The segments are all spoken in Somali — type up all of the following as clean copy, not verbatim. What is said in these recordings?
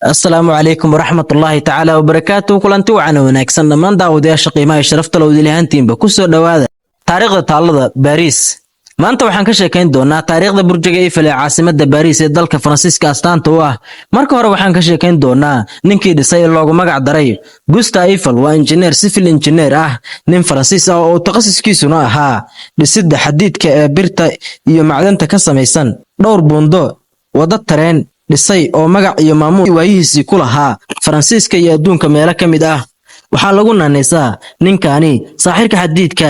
السلام عليكم ورحمة الله تعالى وبركاته كلانتي وعنا وناكسن دمان daawadayaasha qiimaha iyo sharafta leh wadilahantiinba ku soo dhawaada taariikhda taalada Paris maanta waxaan ka sheekayn doonaa taariikhda burjiga Eiffel ee caasimadda Paris ee dalka Faransiiska astaanta u ah marka hore waxaan ka sheekayn doonaa ninkii dhisay loogu magac daray Gustave Eiffel waa injineer civil engineer ah nin Faransiis ah oo takhasuskiisuna ahaa dhisidda xadiidka ee birta iyo macdanta ka samaysan dhowr buundo wada tareen dhisay oo magac iyo maamul waayihiisii ku lahaa Faransiiska iyo adduunka meelo ka mid ah waxaa lagu naanaysaa ninkani saaxirka xadiidka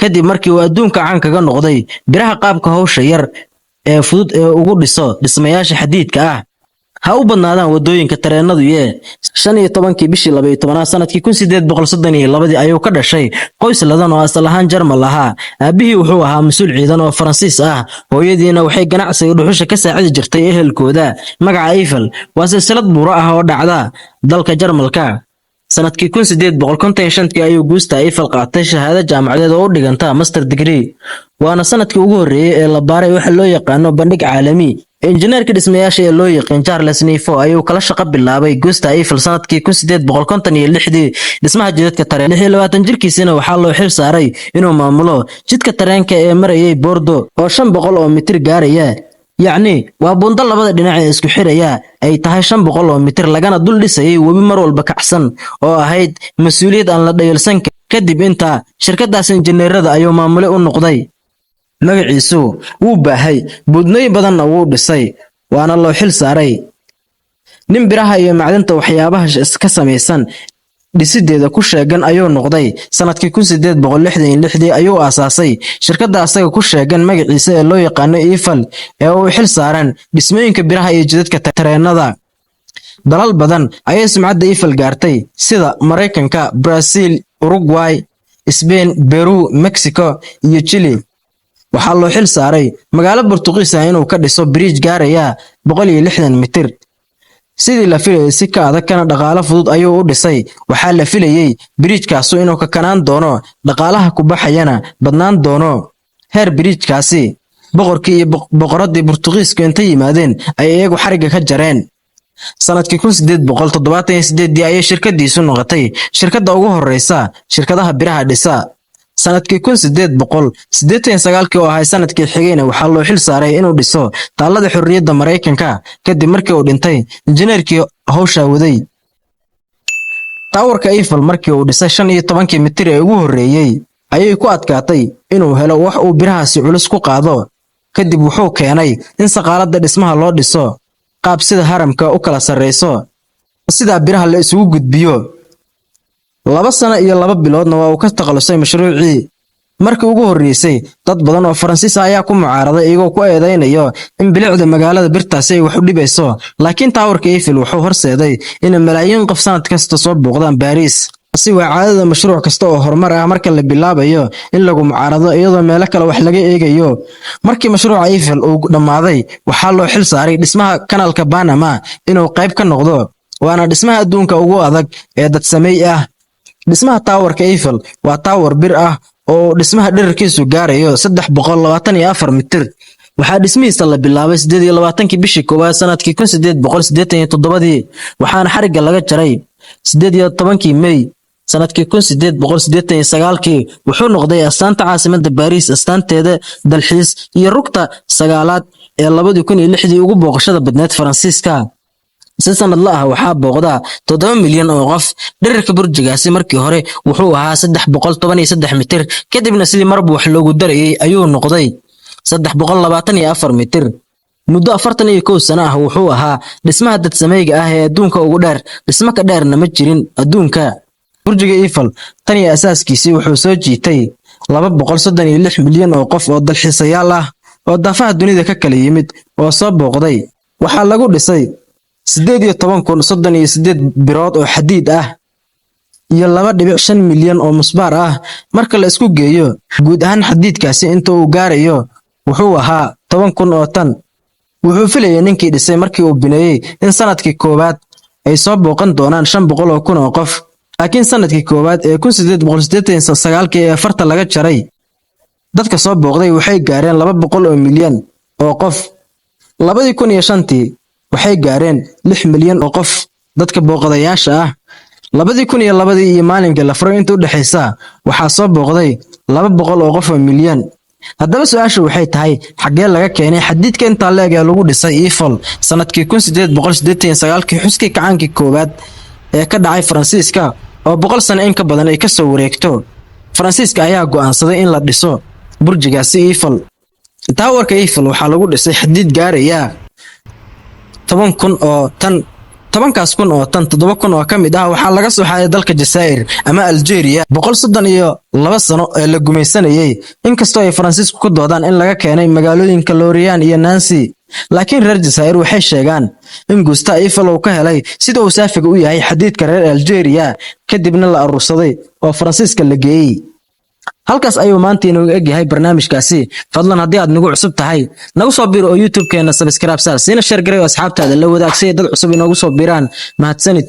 kadib markii uu adduunka caan kaga noqday biraha qaabka hawsha yar ee fudud ee ugu dhiso dhismayaasha xadiidka ah ha u badnaadaan wadooyinka tareenadu 15 bishii 12 sanadkii 1832 ayuu ka dhashay qoys ladan oo asal ahaan Jarmal ahaa aabihii wuxuu ahaa mas'uul ciidan oo Faransiis ah hooyadiina waxay ganacsiga dhuxusha ka saacidi jirtay ehelkooda magaca Eiffel waa silsilad buuro ah oo dhacda dalka Jarmalka sanadkii 1855 ayuu Gustave Eiffel qaatay shahaado jaamacadeed oo u dhiganta master degree waana sanadkii ugu horeeyay ee la baaray waxa loo yaqaan bandhig caalami injineerka dhismayaasha ee loo yaqaan Charles Nifo ayuu kala shaqo bilaabay Gustave Eiffel sanadkii 1856 dhismaha jidadka tareen 26 jirkiisina waxaa loo xil saaray inuu maamulo jidka tareenka ee marayay Bordeaux oo 500 oo mitir gaaraya yacni waa buundo labada dhinac ee isku xiraya ay tahay 500 oo mitir lagana dul dhisayay webi mar walba kacsan oo ahayd mas'uuliyad aan la dhayalsan kadib inta shirkadaas injineerada ayuu maamule u noqday magaciisu wuu baahay buudnooyin badanna wuu dhisay waana loo xil saaray nin biraha iyo macdanta waxyaabaha ka samaysan dhisideeda ku sheegan ayuu noqday sanadkii 1866 ayuu aasaasay shirkadda asaga ku sheegan magaciisa ee loo yaqaan Eiffel ee uu xil saaran dhismooyinka biraha iyo jidadka tareenada dalal badan ayay sumcadda Eiffel gaartay sida Mareykanka, Brazil, Uruguay, Spain, Peru, Mexico iyo Chile waxaa loo xil saaray magaalo Portugiis ah inuu ka dhiso bridge gaaraya 160 mitir sidii la filayay si ka adag kana dhaqaale fudud ayuu u dhisay waxaa la filayay bridge-kaas inuu ka kanaan doono dhaqaalaha ku baxayana badnaan doono heer bridge-kaasi boqorkii iyo boqoradii Portugiiska inta yimaadeen ay iyagu xariga ka jareen sanadkii 1878 ayay shirkadiisu noqotay shirkadda ugu horeysa shirkadaha biraha dhisa sanadkii 1889 oo ahay sanadkii xigayna waxaa loo xil saaray inuu dhiso taalada xorriyadda Mareykanka kadib markii uu dhintay injineerkii hawsha waday taawarka Eiffel markii uu dhisay 15 mitir ee ugu horeeyay ayay ku adkaatay inuu helo wax uu birahaasi culus ku qaado kadib wuxuu keenay in saqaalada dhismaha loo dhiso qaab sida haramka u kala sareyso sida biraha la isugu gudbiyo 2 sano iyo 2 biloodna waa uu ka taqalusay mashruucii markii ugu horeysay dad badan oo Faransiis ayaa ku mucaaraday iyagoo ku eedeynayo in bilicda magaalada birtaasi ay wax u dhibayso laakiin taawarka Eiffel wuxuu horseeday in malaayiin qof sanad kasta soo booqdaan Paris si waa caadada mashruuc kasta oo horumar ah marka la bilaabayo in lagu mucaarado iyadoo meel kale wax laga eegayo markii mashruuca Eiffel uu dhamaaday waxaa loo xil saaray dhismaha kanaalka Panama inuu qayb ka noqdo waana dhismaha adduunka ugu adag ee dad sameey ah dhismaha taawarka Eiffel waa taawar bir ah oo dhismaha dhererkiisu gaarayo 324 mitir waxaa dhismihiisa la bilaabay 28 bishii koowaad sanadkii 1887 waxaana xariga laga jaray 18 May sanadkii 1889 wuxuu noqday astaanta caasimadda Paris astaanteeda dalxiis iyo rugta sagaalaad ee 2006 ugu booqashada badneed Faransiiska si sanad la ah waxaa booqda 7 milyan oo qof dhererka burjigaasi markii hore wuxuu ahaa 313 mitir kadibna sidii marba wax loogu darayay ayuu noqday 324 mitir muddo 41 sano ah wuxuu ahaa dhismaha dad sameeyga ah ee adduunka ugu dheer dhismo ka dheerna ma jirin adduunka burjiga Eiffel tan iyo asaaskiisii wuxuu soo jiitay 236 milyan oo qof oo dalxiisayaal ah oo daafaha dunida ka kala yimid oo soo booqday waxaa lagu dhisay 1838 birood oo xadiid ah iyo 2.5 milyan oo musbaar ah marka la isku geeyo guud ahaan xadiidkaasi inta uu gaarayo wuxuu ahaa 10,000 oo tan wuxuu filayay ninkii dhisay markii uu bineeyay in sanadkii koowaad ay soo booqan doonaan 500,000 oo qof laakiin sanadkii koowaad ee 1889 ee farta laga jaray dadka soo booqday waxay gaareen 200 oo milyan oo qof 2005 waxay gaareen 6 milyan oo qof dadka booqdayaasha ah 2002 iyo maalinka la furay inta u dhaxaysa waxaa soo booqday 200 oo qof oo milyan haddaba su'aashu waxay tahay xagee laga keenay xadiidka inta leeg ee lagu dhisay Eiffel sanadkii 1889 xuskii kacaankii koowaad ee ka dhacay Faransiiska oo 100 sano in ka badan ay ka soo wareegto Faransiiska ayaa go'aansaday in la dhiso burjigaasi Eiffel taawarka Eiffel waxaa lagu dhisay xadiid gaaraya 10,000 oo tan 10,000 oo tan 7,000 oo kamid ah waxaa laga soo xaayay dalka Jazaa'ir ama Algeria 132 sano ee la gumaysanayay inkastoo ay Faransiisku ku doodaan in laga keenay magaalooyinka Lorient iyo Nancy laakiin reer Jazaa'ir waxay sheegaan in Gustav Eiffel uu ka helay sida uu saafiga u yahay xadiidka reer Algeria kadibna la urursaday oo Faransiiska la geeyay halkaas ayuu maanta inuu egyahay barnaamijkaasi fadlan haddii aad nagu cusub tahay nagu soo biiro oo YouTube-keena subscribe saar siina share gareeyo asxaabtaada la wadaag si dad cusub inoogu soo biiraan mahadsanid